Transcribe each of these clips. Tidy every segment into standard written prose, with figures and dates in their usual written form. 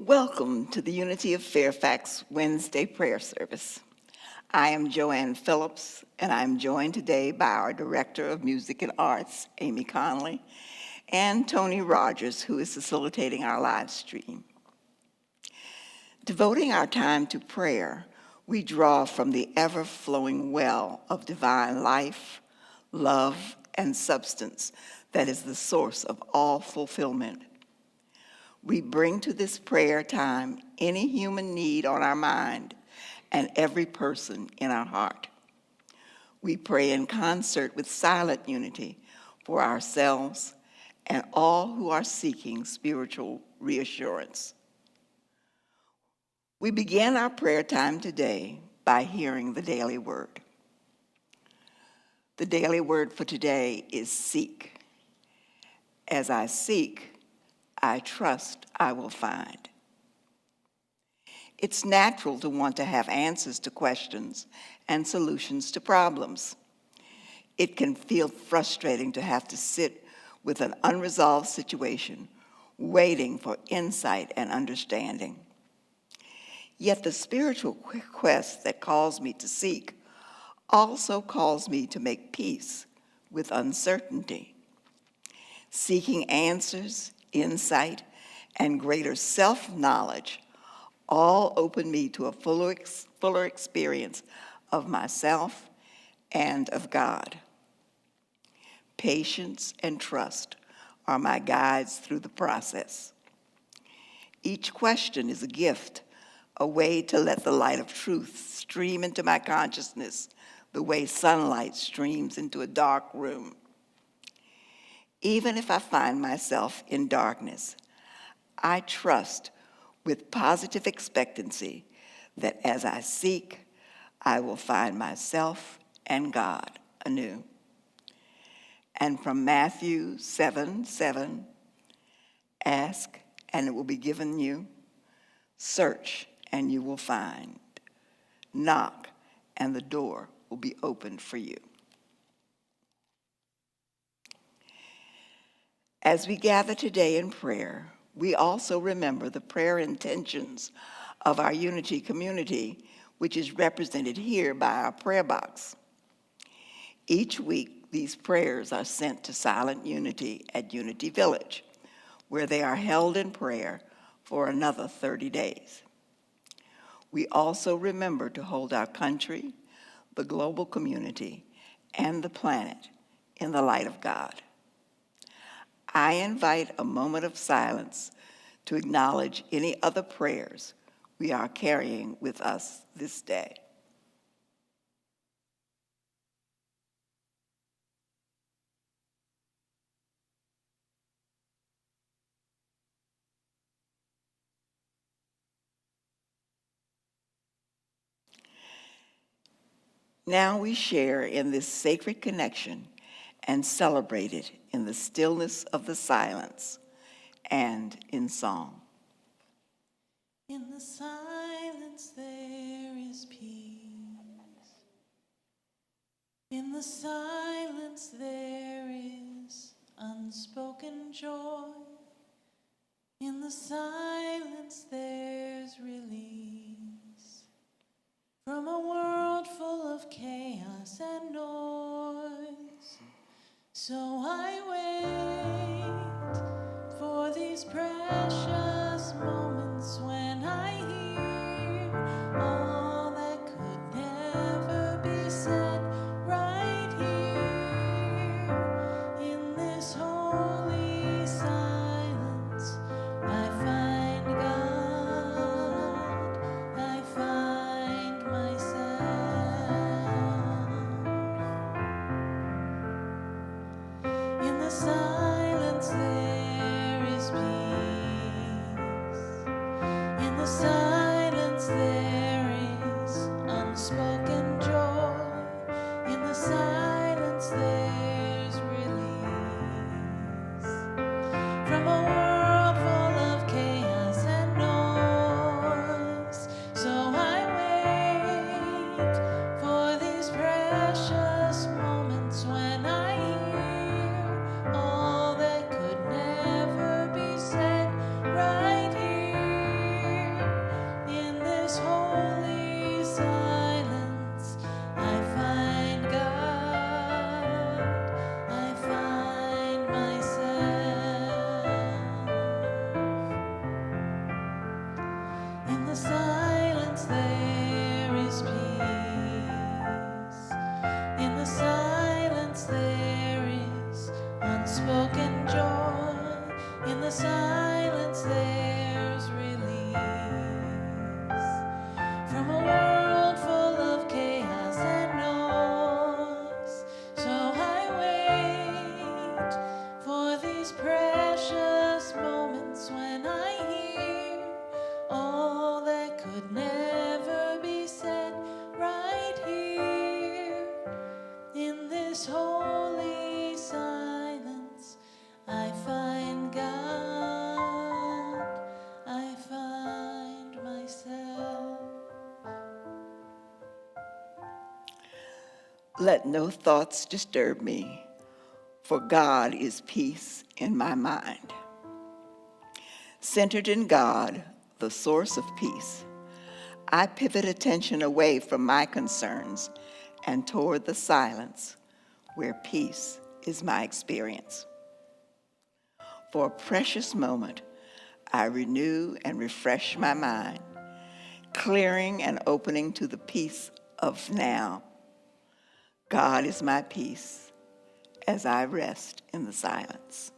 Welcome to the Unity of Fairfax Wednesday prayer service. I am Joanne Phillips, and I'm joined today by our Director of Music and Arts, Amy Conley, and Tony Rogers, who is facilitating our live stream. Devoting our time to prayer, we draw from the ever-flowing well of divine life, love, and substance that is the source of all fulfillment. We bring to this prayer time any human need on our mind and every person in our heart. We pray in concert with silent unity for ourselves and all who are seeking spiritual reassurance. We begin our prayer time today by hearing the daily word. The daily word for today is seek. As I seek, I trust I will find. It's natural to want to have answers to questions and solutions to problems. It can feel frustrating to have to sit with an unresolved situation, waiting for insight and understanding. Yet the spiritual quest that calls me to seek also calls me to make peace with uncertainty. Seeking answers, insight, and greater self-knowledge all open me to a fuller experience of myself and of God. Patience and trust are my guides through the process. Each question is a gift, a way to let the light of truth stream into my consciousness the way sunlight streams into a dark room. Even if I find myself in darkness, I trust with positive expectancy that as I seek, I will find myself and God anew. And from Matthew 7:7, ask and it will be given you, search and you will find, knock and the door will be opened for you. As we gather today in prayer, we also remember the prayer intentions of our Unity community, which is represented here by our prayer box. Each week, these prayers are sent to Silent Unity at Unity Village, where they are held in prayer for another 30 days. We also remember to hold our country, the global community, and the planet in the light of God. I invite a moment of silence to acknowledge any other prayers we are carrying with us this day. Now we share in this sacred connection and celebrate it in the stillness of the silence and in song. In the silence there is peace. In the silence there is unspoken joy. In the silence there's release from a world full of chaos and noise. So I wait for these precious moments when I hear all that could never be said right here in this holy silence. I find God. In the silence there is peace. In the silence there is unspoken joy. In the silence there's release from a world full of chaos and noise. So I wait for these precious moments when I hear all that could never be said right here in this holy silence. I find God, I find myself. Let no thoughts disturb me, for God is peace in my mind. Centered in God, the source of peace, I pivot attention away from my concerns and toward the silence where peace is my experience. For a precious moment, I renew and refresh my mind, clearing and opening to the peace of now. God is my peace as I rest in the silence.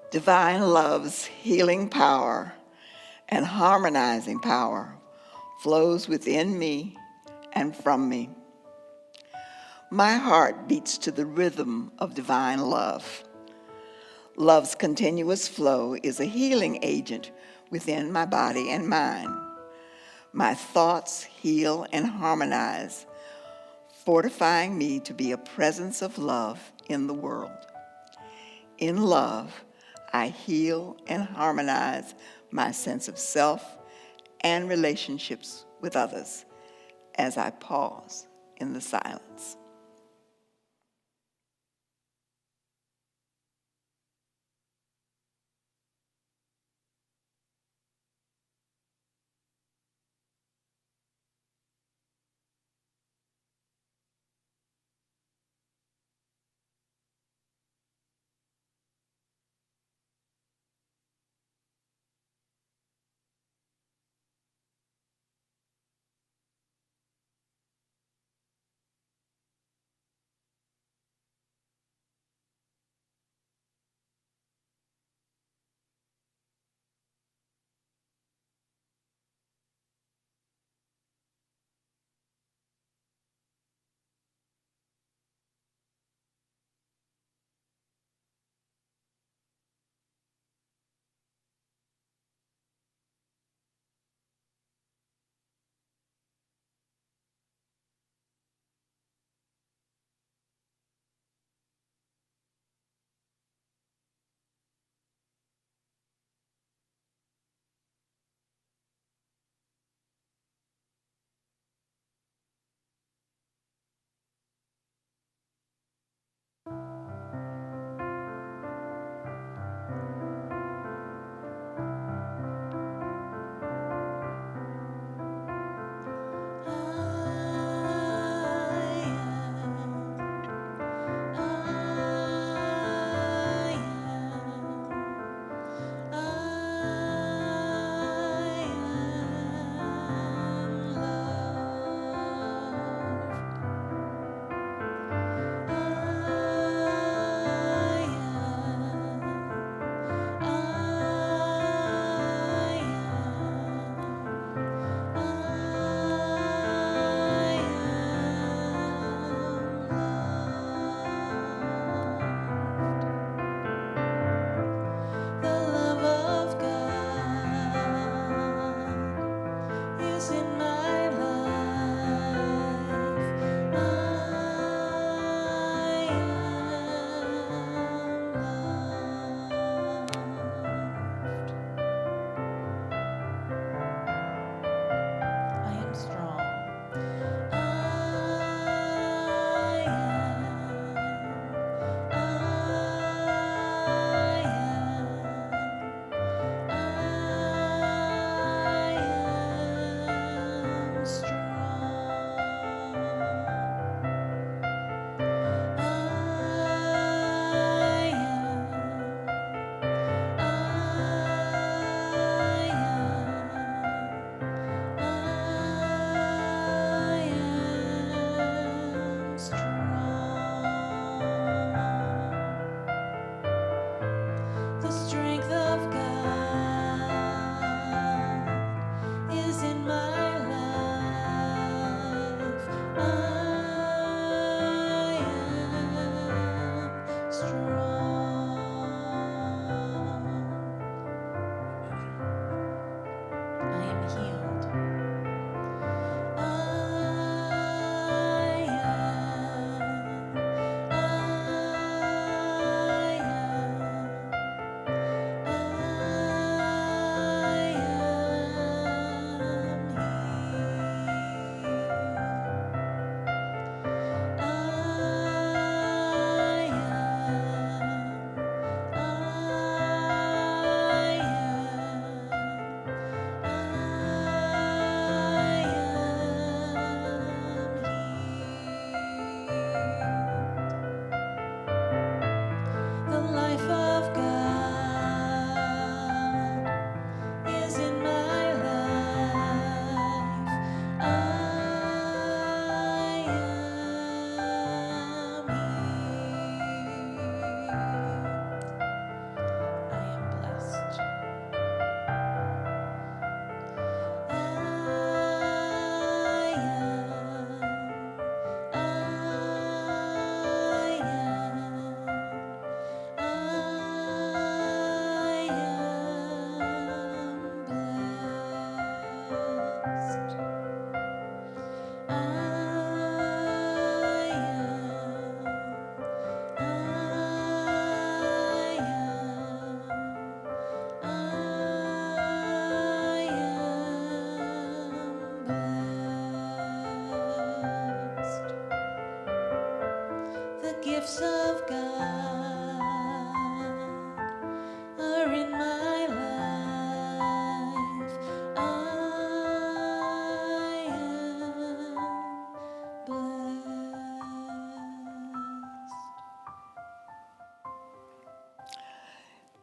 Divine love's healing power and harmonizing power flows within me and from me. My heart beats to the rhythm of divine love. Love's continuous flow is a healing agent within my body and mind. My thoughts heal and harmonize, fortifying me to be a presence of love in the world. In love, I heal and harmonize my sense of self and relationships with others as I pause in the silence.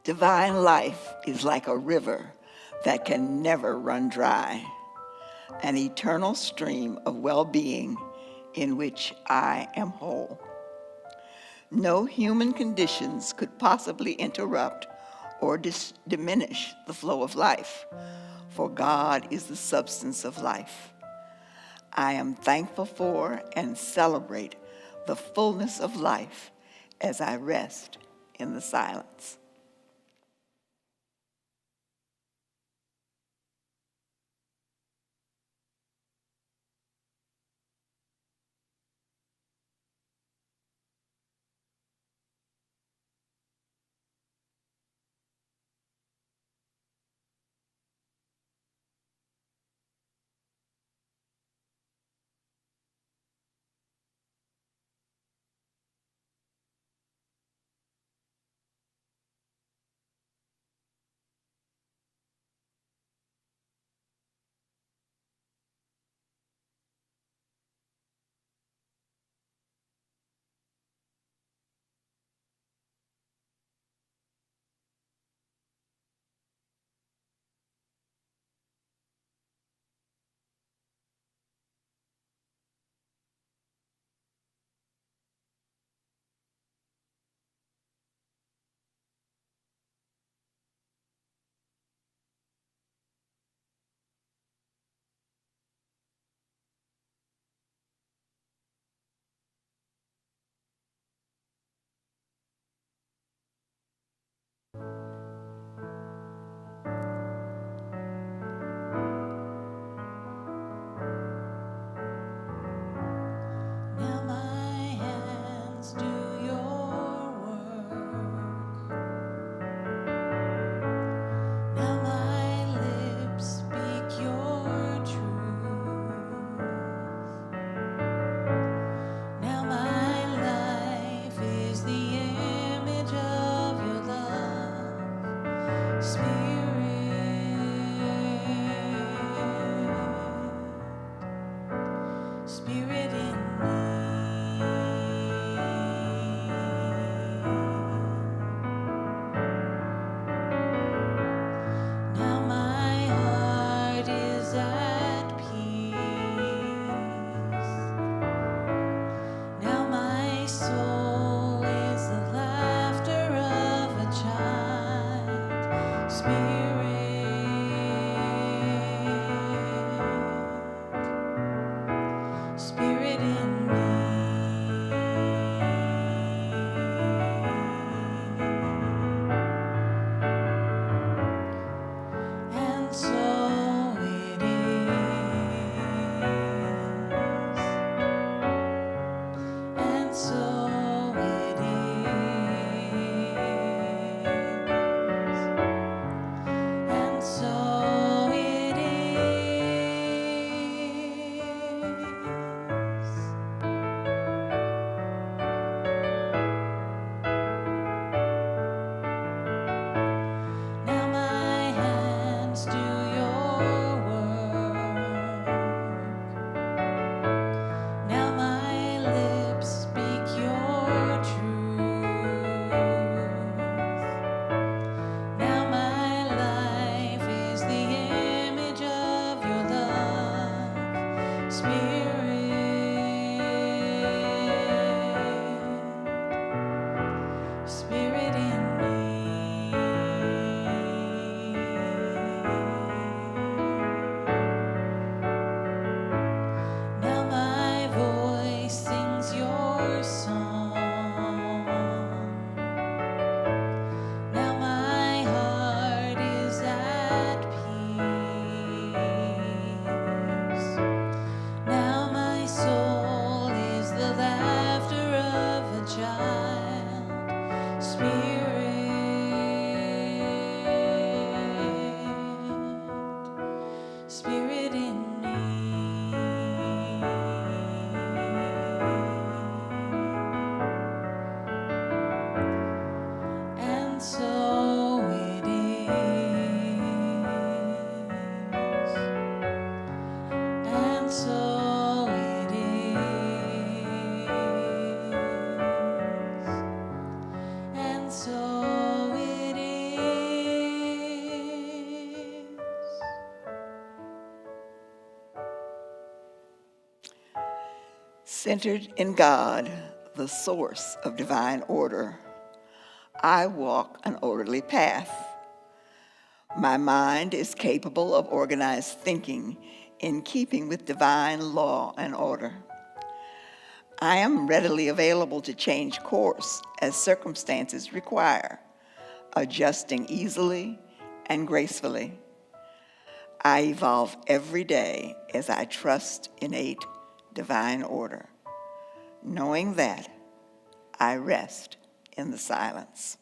Divine life is like a river that can never run dry, an eternal stream of well-being in which I am whole. No human conditions could possibly interrupt or diminish the flow of life, for God is the substance of life. I am thankful for and celebrate the fullness of life as I rest in the silence. Centered in God, the source of divine order, I walk an orderly path. My mind is capable of organized thinking in keeping with divine law and order. I am readily available to change course as circumstances require, adjusting easily and gracefully. I evolve every day as I trust innate divine order, knowing that I rest in the silence.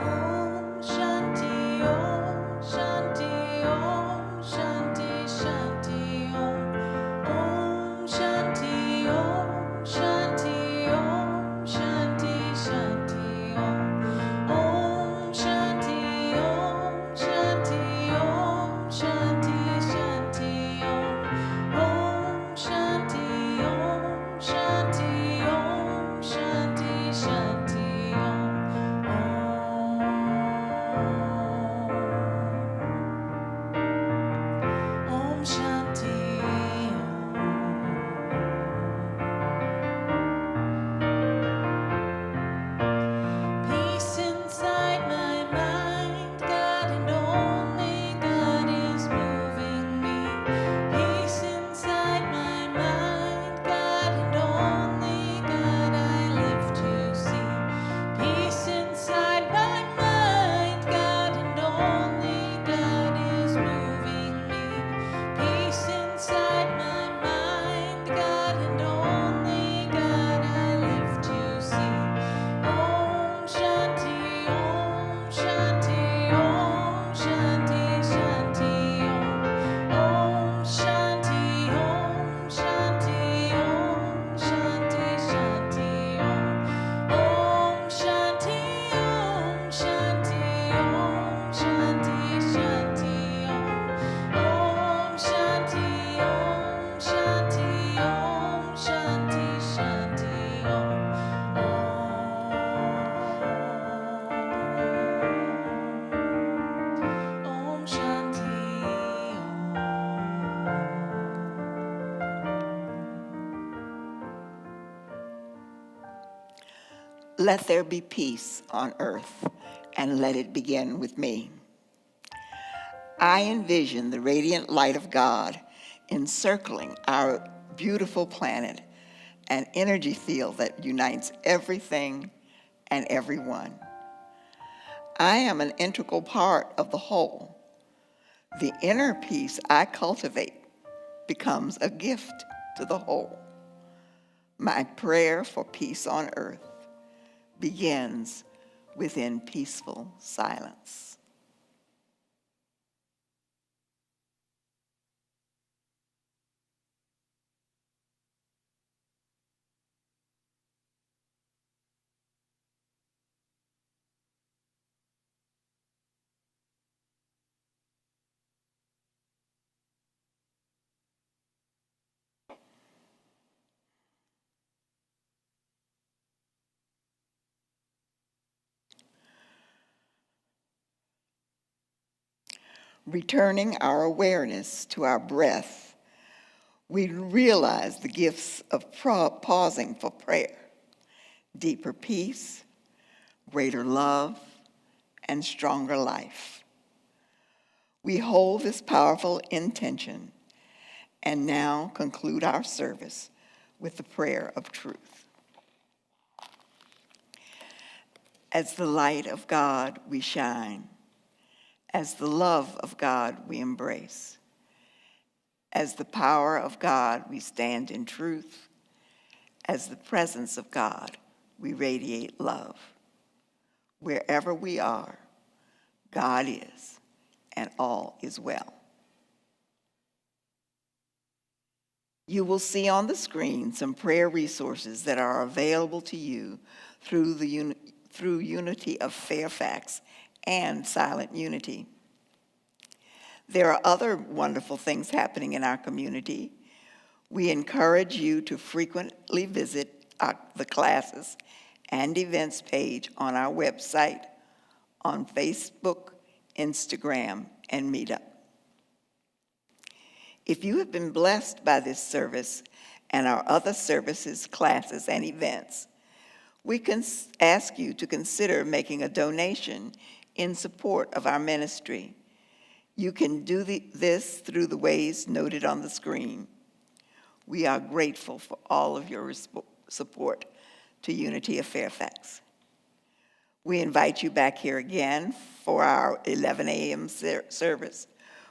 Om Shanti Om Shanti Om Shanti Shanti Om Om Shanti Om Shanti Om Shanti Shanti Om Om Shanti Om Shanti Om Shanti Shanti Om Om Shanti Om Shanti Om Shanti Shanti Om Om Shanti Om. Peace inside my mind, God and only God is moving me. Peace inside my mind, God and only God I live to see. Peace inside my mind, God and only God is moving me. Peace inside my mind, God and only God I live to see. Om Shanti Om Shanti Om Shanti Shanti Om Om Shanti Om Shanti Om Shanti Shanti Om Om Shanti Om Shanti Om Shanti Shanti Om Om Shanti Om Shanti Om Shanti Shanti Om. Om Shanti Let there be peace on earth, and let it begin with me. I envision the radiant light of God encircling our beautiful planet, an energy field that unites everything and everyone. I am an integral part of the whole. The inner peace I cultivate becomes a gift to the whole. My prayer for peace on earth begins within peaceful silence. Returning our awareness to our breath, we realize the gifts of pausing for prayer, deeper peace, greater love, and stronger life. We hold this powerful intention and now conclude our service with the prayer of truth. As the light of God we shine, as the love of God we embrace, as the power of God we stand in truth, as the presence of God we radiate love. Wherever we are, God is, and all is well. You will see on the screen some prayer resources that are available to you through Unity of Fairfax and Silent Unity. There are other wonderful things happening in our community. We encourage you to frequently visit the classes and events page on our website, on Facebook, Instagram, and Meetup. If you have been blessed by this service and our other services, classes, and events, we can ask you to consider making a donation in support of our ministry. You can do this through the ways noted on the screen. We are grateful for all of your support to Unity of Fairfax. We invite you back here again for our 11 a.m. service,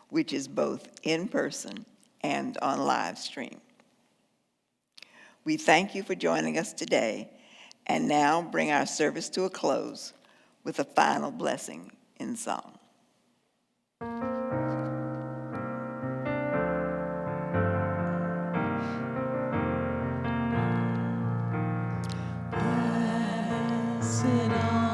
which is both in person and on live stream. We thank you for joining us today, and now bring our service to a close with a final blessing in song. Sit on